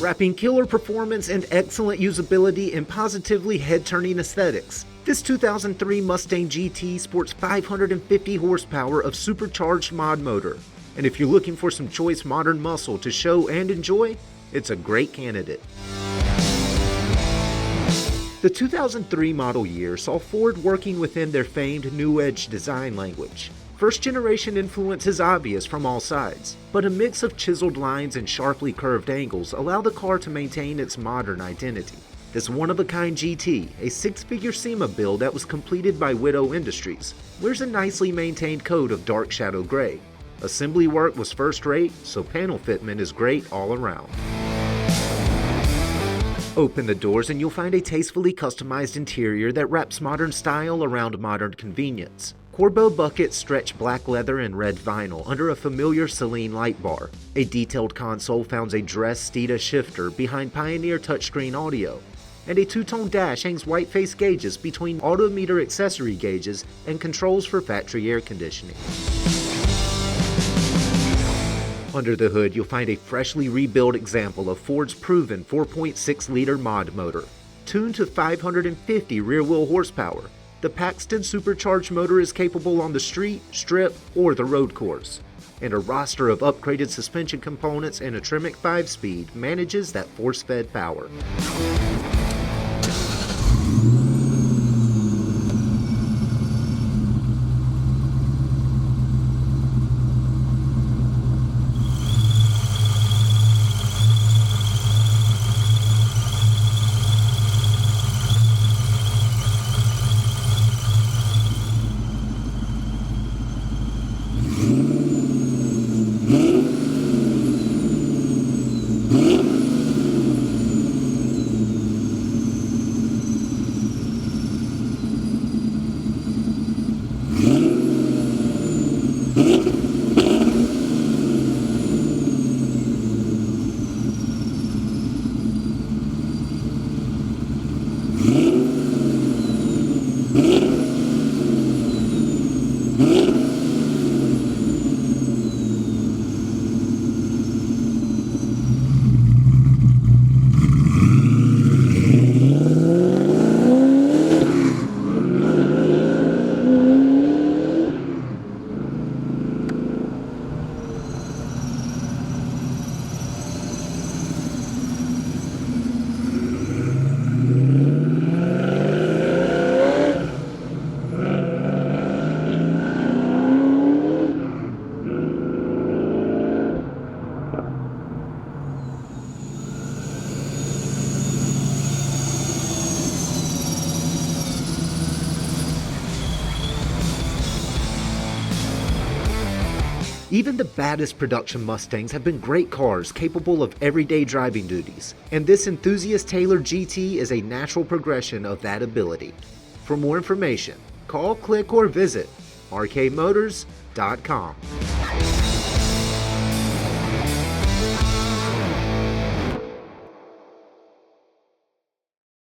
wrapping killer performance and excellent usability in positively head-turning aesthetics. This 2003 Mustang GT sports 550 horsepower of supercharged mod motor, and if you're looking for some choice modern muscle to show and enjoy, it's a great candidate. The 2003 model year saw Ford working within their famed New Edge design language. First generation influence is obvious from all sides, but a mix of chiseled lines and sharply curved angles allow the car to maintain its modern identity. This one-of-a-kind GT, a six-figure SEMA build that was completed by Widow Industries, wears a nicely maintained coat of dark shadow gray. Assembly work was first-rate, so panel fitment is great all around. Open the doors and you'll find a tastefully customized interior that wraps modern style around modern convenience. Corbeau buckets stretch black leather and red vinyl under a familiar Celine light bar. A detailed console founds a dressed Steeda shifter behind Pioneer touchscreen audio. And a two-tone dash hangs white-face gauges between autometer accessory gauges and controls for factory air conditioning. Under the hood, you'll find a freshly rebuilt example of Ford's proven 4.6-liter mod motor. Tuned to 550 rear-wheel horsepower, the Paxton supercharged motor is capable on the street, strip, or the road course. And a roster of upgraded suspension components and a Tremec 5-speed manages that force-fed power. Even the baddest production Mustangs have been great cars capable of everyday driving duties, and this enthusiast-tailored GT is a natural progression of that ability. For more information, call, click, or visit rkmotors.com.